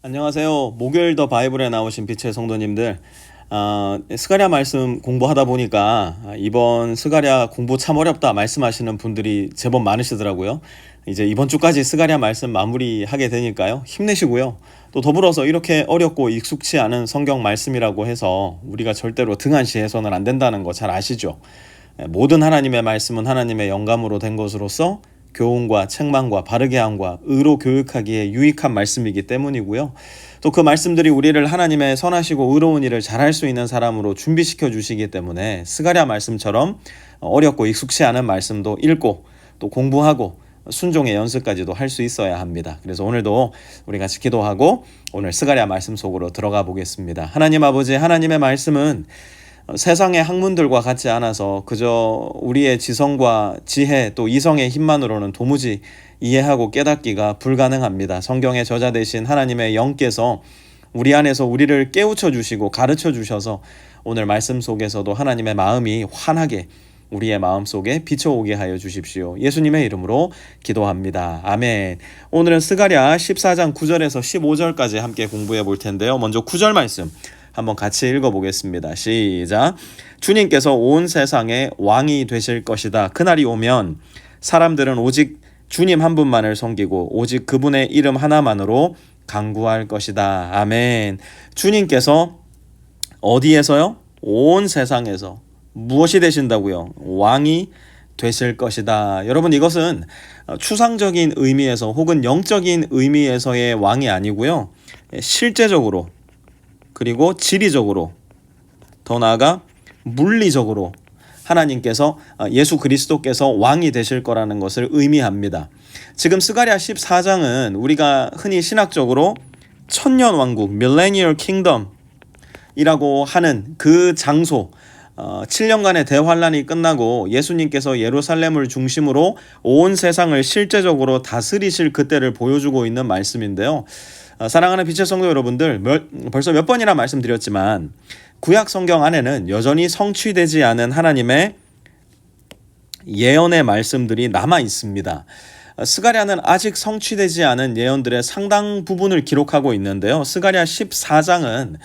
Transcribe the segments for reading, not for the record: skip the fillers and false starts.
안녕하세요. 목요일 더 바이블에 나오신 빛의 성도님들, 스가랴 말씀 공부하다 보니까 이번 스가랴 공부 참 어렵다 말씀하시는 분들이 제법 많으시더라고요. 이제 이번 주까지 스가랴 말씀 마무리하게 되니까요. 힘내시고요. 또 더불어서 이렇게 어렵고 익숙치 않은 성경 말씀이라고 해서 우리가 절대로 등한시해서는 안 된다는 거 잘 아시죠? 모든 하나님의 말씀은 하나님의 영감으로 된 것으로서 교훈과 책망과 바르게 함과 의로 교육하기에 유익한 말씀이기 때문이고요. 또 그 말씀들이 우리를 하나님의 선하시고 의로운 일을 잘할 수 있는 사람으로 준비시켜 주시기 때문에 스가랴 말씀처럼 어렵고 익숙치 않은 말씀도 읽고 또 공부하고 순종의 연습까지도 할 수 있어야 합니다. 그래서 오늘도 우리 같이 기도하고 오늘 스가랴 말씀 속으로 들어가 보겠습니다. 하나님 아버지, 하나님의 말씀은 세상의 학문들과 같지 않아서 그저 우리의 지성과 지혜 또 이성의 힘만으로는 도무지 이해하고 깨닫기가 불가능합니다. 성경의 저자 되신 하나님의 영께서 우리 안에서 우리를 깨우쳐 주시고 가르쳐 주셔서 오늘 말씀 속에서도 하나님의 마음이 환하게 우리의 마음속에 비춰오게 하여 주십시오. 예수님의 이름으로 기도합니다. 아멘. 오늘은 스가랴 14장 9절에서 15절까지 함께 공부해 볼 텐데요. 먼저 9절 말씀 한번 같이 읽어보겠습니다. 시작. 주님께서 온 세상의 왕이 되실 것이다. 그날이 오면 사람들은 오직 주님 한 분만을 섬기고 오직 그분의 이름 하나만으로 간구할 것이다. 아멘. 주님께서 어디에서요? 온 세상에서 무엇이 되신다고요? 왕이 되실 것이다. 여러분, 이것은 추상적인 의미에서 혹은 영적인 의미에서의 왕이 아니고요. 실제적으로 그리고 지리적으로 더 나아가 물리적으로 하나님께서 예수 그리스도께서 왕이 되실 거라는 것을 의미합니다. 지금 스가랴 14장은 우리가 흔히 신학적으로 천년왕국 Millennial Kingdom이라고 하는 그 장소 7년간의 대환란이 끝나고 예수님께서 예루살렘을 중심으로 온 세상을 실제적으로 다스리실 그때를 보여주고 있는 말씀인데요. 사랑하는 빛의 성도 여러분들, 벌써 몇 번이나 말씀드렸지만 구약 성경 안에는 여전히 성취되지 않은 하나님의 예언의 말씀들이 남아 있습니다. 스가랴는 아직 성취되지 않은 예언들의 상당 부분을 기록하고 있는데요. 스가랴 14장은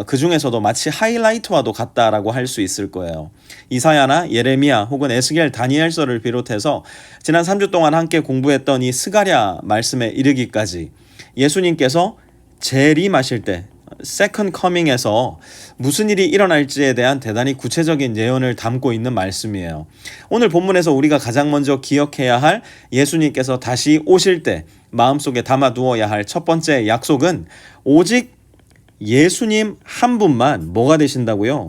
그 중에서도 마치 하이라이트와도 같다라고 할 수 있을 거예요. 이사야나 예레미야 혹은 에스겔, 다니엘서를 비롯해서 지난 3주 동안 함께 공부했던 이 스가랴 말씀에 이르기까지 예수님께서 재림하실 때 세컨드 커밍에서 무슨 일이 일어날지에 대한 대단히 구체적인 예언을 담고 있는 말씀이에요. 오늘 본문에서 우리가 가장 먼저 기억해야 할 예수님께서 다시 오실 때 마음속에 담아두어야 할 첫 번째 약속은 오직 예수님 한 분만 뭐가 되신다고요?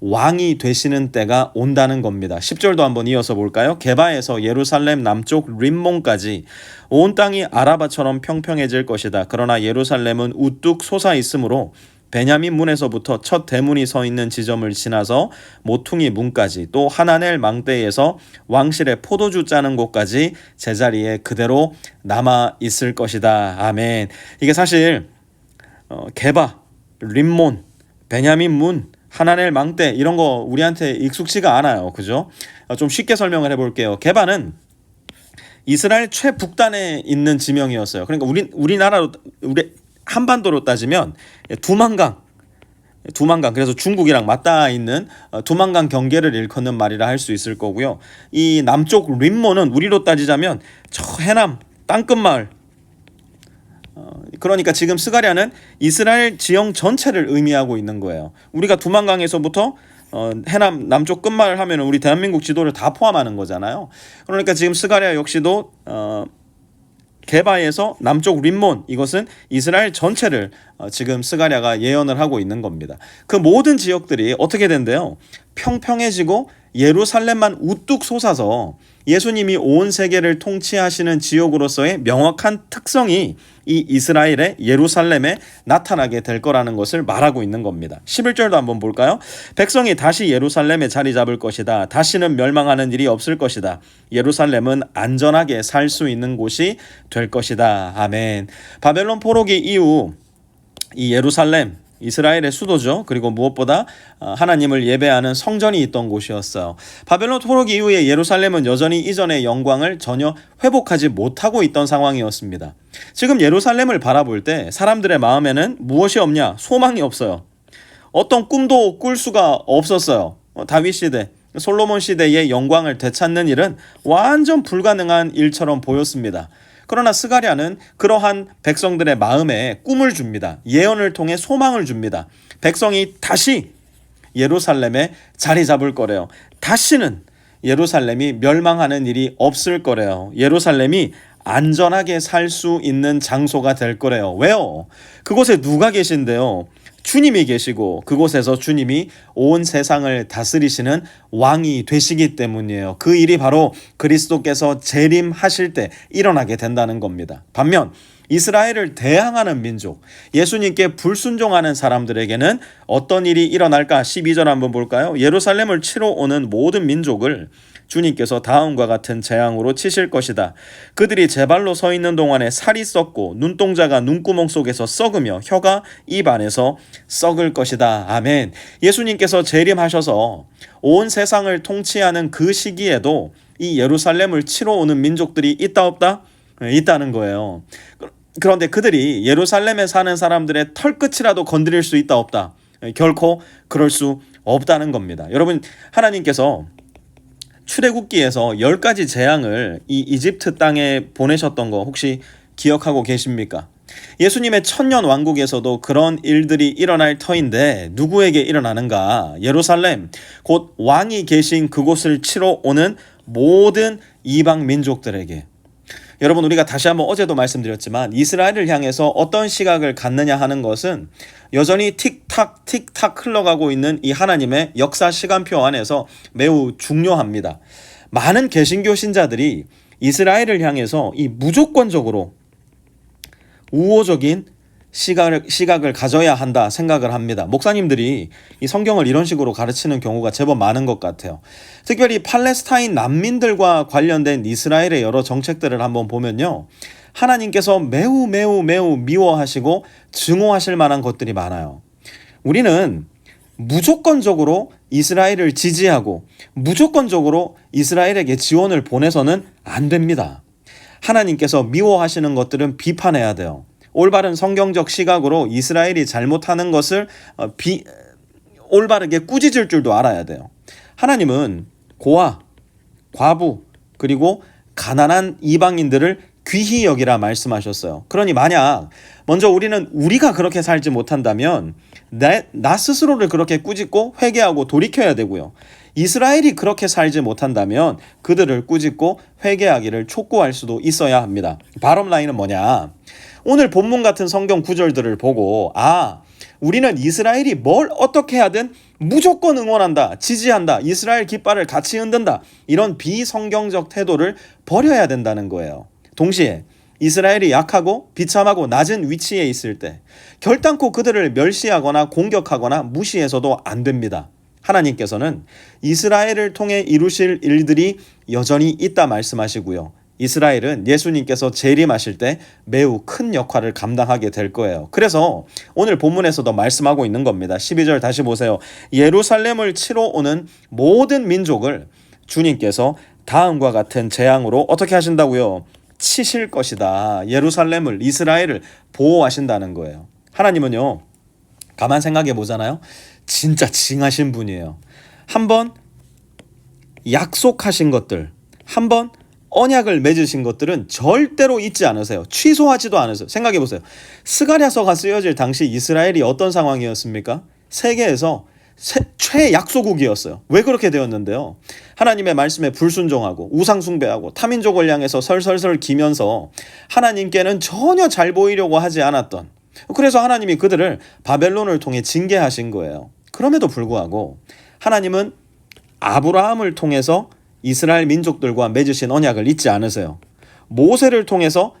왕이 되시는 때가 온다는 겁니다. 10절도 한번 이어서 볼까요? 게바에서 예루살렘 남쪽 림몬까지 온 땅이 아라바처럼 평평해질 것이다. 그러나 예루살렘은 우뚝 솟아 있으므로 베냐민 문에서부터 첫 대문이 서 있는 지점을 지나서 모퉁이 문까지 또 하나넬 망대에서 왕실의 포도주 짜는 곳까지 제자리에 그대로 남아 있을 것이다. 아멘. 이게 사실 게바, 림몬, 베냐민 문, 하나넬 망대 이런 거 우리한테 익숙치가 않아요. 그죠? 좀 쉽게 설명을 해볼게요. 게바는 이스라엘 최북단에 있는 지명이었어요. 그러니까 우리 한반도로 따지면 두만강 그래서 중국이랑 맞닿아 있는 두만강 경계를 일컫는 말이라 할 수 있을 거고요. 이 남쪽 림몬은 우리로 따지자면 저 해남 땅끝마을. 그러니까 지금 스가랴는 이스라엘 지형 전체를 의미하고 있는 거예요. 우리가 두만강에서부터 해남 남쪽 끝마을 하면 우리 대한민국 지도를 다 포함하는 거잖아요. 그러니까 지금 스가랴 역시도 게바에서 남쪽 림몬, 이것은 이스라엘 전체를 지금 스가랴가 예언을 하고 있는 겁니다. 그 모든 지역들이 어떻게 된대요? 평평해지고 예루살렘만 우뚝 솟아서 예수님이 온 세계를 통치하시는 지역으로서의 명확한 특성이 이 이스라엘의 예루살렘에 나타나게 될 거라는 것을 말하고 있는 겁니다. 11절도 한번 볼까요? 백성이 다시 예루살렘에 자리 잡을 것이다. 다시는 멸망하는 일이 없을 것이다. 예루살렘은 안전하게 살 수 있는 곳이 될 것이다. 아멘. 바벨론 포로기 이후 이 예루살렘 이스라엘의 수도죠. 그리고 무엇보다 하나님을 예배하는 성전이 있던 곳이었어요. 바벨론 포로 이후에 예루살렘은 여전히 이전의 영광을 전혀 회복하지 못하고 있던 상황이었습니다. 지금 예루살렘을 바라볼 때 사람들의 마음에는 무엇이 없냐? 소망이 없어요. 어떤 꿈도 꿀 수가 없었어요. 다윗 시대, 솔로몬 시대의 영광을 되찾는 일은 완전 불가능한 일처럼 보였습니다. 그러나 스가랴는 그러한 백성들의 마음에 꿈을 줍니다. 예언을 통해 소망을 줍니다. 백성이 다시 예루살렘에 자리 잡을 거래요. 다시는 예루살렘이 멸망하는 일이 없을 거래요. 예루살렘이 안전하게 살 수 있는 장소가 될 거래요. 왜요? 그곳에 누가 계신데요? 주님이 계시고 그곳에서 주님이 온 세상을 다스리시는 왕이 되시기 때문이에요. 그 일이 바로 그리스도께서 재림하실 때 일어나게 된다는 겁니다. 반면 이스라엘을 대항하는 민족, 예수님께 불순종하는 사람들에게는 어떤 일이 일어날까? 12절 한번 볼까요? 예루살렘을 치러 오는 모든 민족을 주님께서 다음과 같은 재앙으로 치실 것이다. 그들이 제 발로 서 있는 동안에 살이 썩고 눈동자가 눈구멍 속에서 썩으며 혀가 입 안에서 썩을 것이다. 아멘. 예수님께서 재림하셔서 온 세상을 통치하는 그 시기에도 이 예루살렘을 치러 오는 민족들이 있다 없다? 있다는 거예요. 그런데 그들이 예루살렘에 사는 사람들의 털끝이라도 건드릴 수 있다 없다? 결코 그럴 수 없다는 겁니다. 여러분, 하나님께서 출애굽기에서 10가지 재앙을 이 이집트 땅에 보내셨던 거 혹시 기억하고 계십니까? 예수님의 천년 왕국에서도 그런 일들이 일어날 터인데 누구에게 일어나는가? 예루살렘, 곧 왕이 계신 그곳을 치러 오는 모든 이방 민족들에게. 여러분, 우리가 다시 한번 어제도 말씀드렸지만 이스라엘을 향해서 어떤 시각을 갖느냐 하는 것은 여전히 틱탁 틱탁 흘러가고 있는 이 하나님의 역사 시간표 안에서 매우 중요합니다. 많은 개신교 신자들이 이스라엘을 향해서 이 무조건적으로 우호적인 시각을 가져야 한다 생각을 합니다. 목사님들이 이 성경을 이런 식으로 가르치는 경우가 제법 많은 것 같아요. 특별히 팔레스타인 난민들과 관련된 이스라엘의 여러 정책들을 한번 보면요, 하나님께서 매우 미워하시고 증오하실 만한 것들이 많아요. 우리는 무조건적으로 이스라엘을 지지하고 무조건적으로 이스라엘에게 지원을 보내서는 안 됩니다. 하나님께서 미워하시는 것들은 비판해야 돼요. 올바른 성경적 시각으로 이스라엘이 잘못하는 것을 올바르게 꾸짖을 줄도 알아야 돼요. 하나님은 고아, 과부, 그리고 가난한 이방인들을 귀히 여기라 말씀하셨어요. 그러니 만약 먼저 우리가 그렇게 살지 못한다면 나 스스로를 그렇게 꾸짖고 회개하고 돌이켜야 되고요. 이스라엘이 그렇게 살지 못한다면 그들을 꾸짖고 회개하기를 촉구할 수도 있어야 합니다. 바럼 라인은 뭐냐? 오늘 본문 같은 성경 구절들을 보고 우리는 이스라엘이 뭘 어떻게 하든 무조건 응원한다, 지지한다, 이스라엘 깃발을 같이 흔든다, 이런 비성경적 태도를 버려야 된다는 거예요. 동시에 이스라엘이 약하고 비참하고 낮은 위치에 있을 때 결단코 그들을 멸시하거나 공격하거나 무시해서도 안 됩니다. 하나님께서는 이스라엘을 통해 이루실 일들이 여전히 있다 말씀하시고요. 이스라엘은 예수님께서 재림하실 때 매우 큰 역할을 감당하게 될 거예요. 그래서 오늘 본문에서도 말씀하고 있는 겁니다. 12절 다시 보세요. 예루살렘을 치러 오는 모든 민족을 주님께서 다음과 같은 재앙으로 어떻게 하신다고요? 치실 것이다. 예루살렘을, 이스라엘을 보호하신다는 거예요. 하나님은요, 가만 생각해 보잖아요. 진짜 징하신 분이에요. 한번 약속하신 것들, 한번 언약을 맺으신 것들은 절대로 잊지 않으세요. 취소하지도 않으세요. 생각해 보세요. 스가랴서가 쓰여질 당시 이스라엘이 어떤 상황이었습니까? 세계에서 최약소국이었어요. 왜 그렇게 되었는데요? 하나님의 말씀에 불순종하고 우상 숭배하고 타민족을 향해서 설설설 기면서 하나님께는 전혀 잘 보이려고 하지 않았던, 그래서 하나님이 그들을 바벨론을 통해 징계하신 거예요. 그럼에도 불구하고 하나님은 아브라함을 통해서 이스라엘 민족들과 맺으신 언약을 잊지 않으세요. 모세를 통해서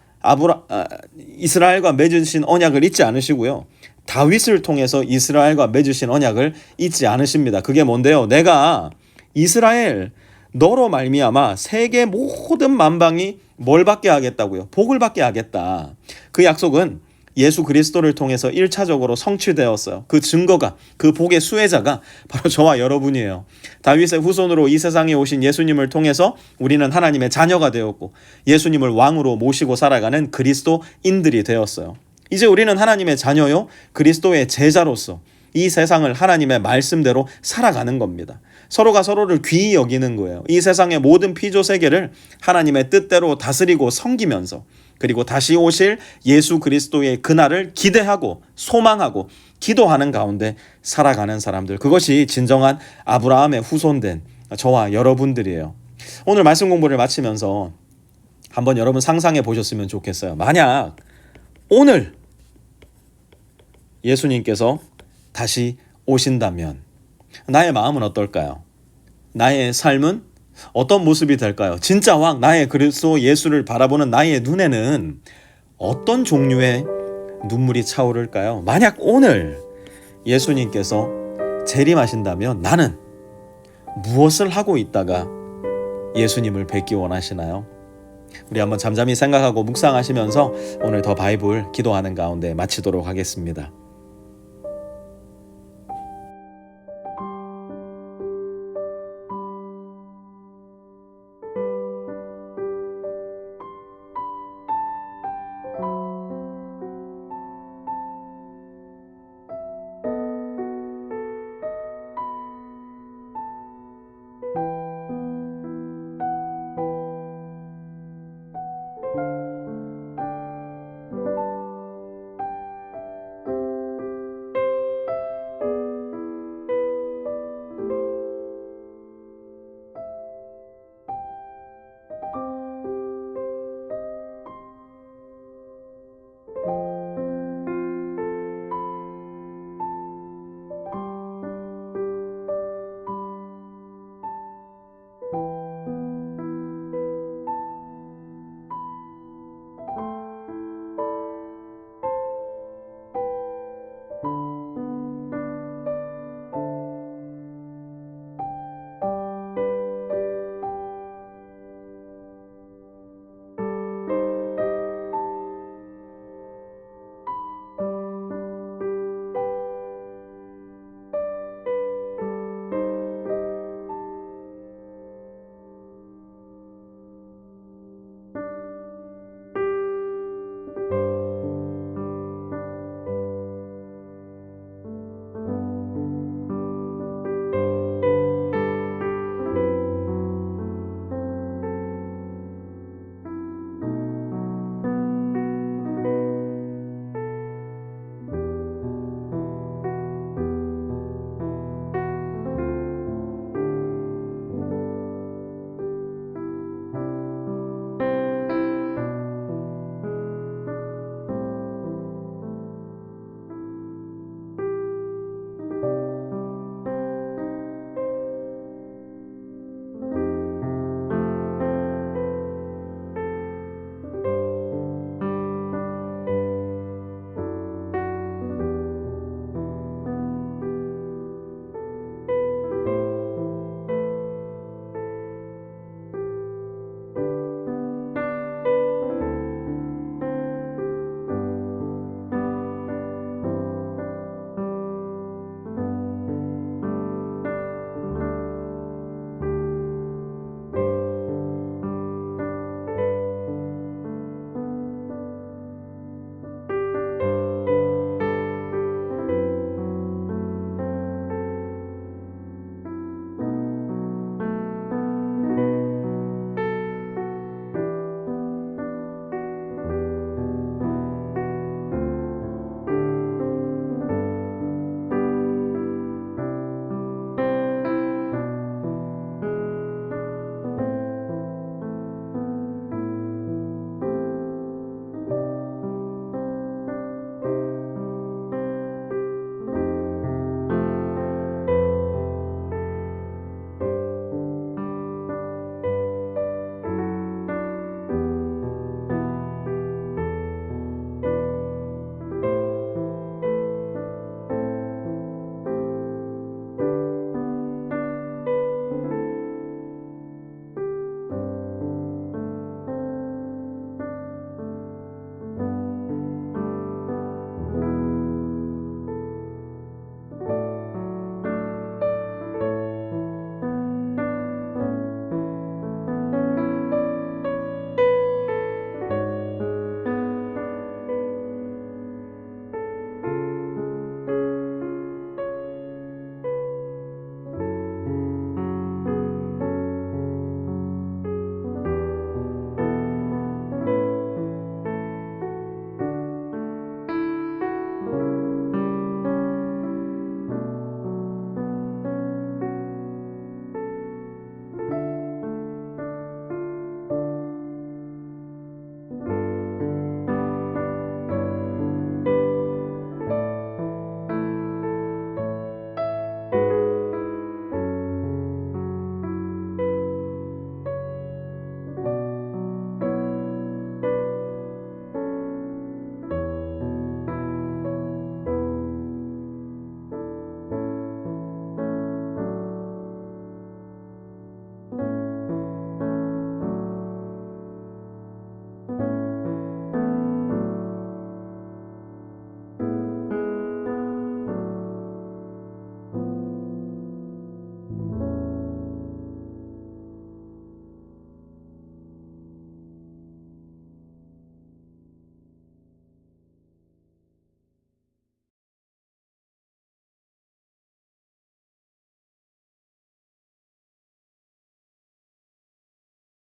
이스라엘과 맺으신 언약을 잊지 않으시고요. 다윗을 통해서 이스라엘과 맺으신 언약을 잊지 않으십니다. 그게 뭔데요? 내가 이스라엘 너로 말미암아 세계 모든 만방이 뭘 받게 하겠다고요? 복을 받게 하겠다. 그 약속은 예수 그리스도를 통해서 1차적으로 성취되었어요. 그 증거가, 그 복의 수혜자가 바로 저와 여러분이에요. 다윗의 후손으로 이 세상에 오신 예수님을 통해서 우리는 하나님의 자녀가 되었고 예수님을 왕으로 모시고 살아가는 그리스도인들이 되었어요. 이제 우리는 하나님의 자녀요, 그리스도의 제자로서 이 세상을 하나님의 말씀대로 살아가는 겁니다. 서로가 서로를 귀히 여기는 거예요. 이 세상의 모든 피조 세계를 하나님의 뜻대로 다스리고 섬기면서, 그리고 다시 오실 예수 그리스도의 그날을 기대하고 소망하고 기도하는 가운데 살아가는 사람들, 그것이 진정한 아브라함의 후손된 저와 여러분들이에요. 오늘 말씀 공부를 마치면서 한번 여러분 상상해 보셨으면 좋겠어요. 만약 오늘 예수님께서 다시 오신다면 나의 마음은 어떨까요? 나의 삶은 어떤 모습이 될까요? 진짜 왕, 나의 그리스도 예수를 바라보는 나의 눈에는 어떤 종류의 눈물이 차오를까요? 만약 오늘 예수님께서 재림하신다면 나는 무엇을 하고 있다가 예수님을 뵙기 원하시나요? 우리 한번 잠잠히 생각하고 묵상하시면서 오늘 더 바이블 기도하는 가운데 마치도록 하겠습니다.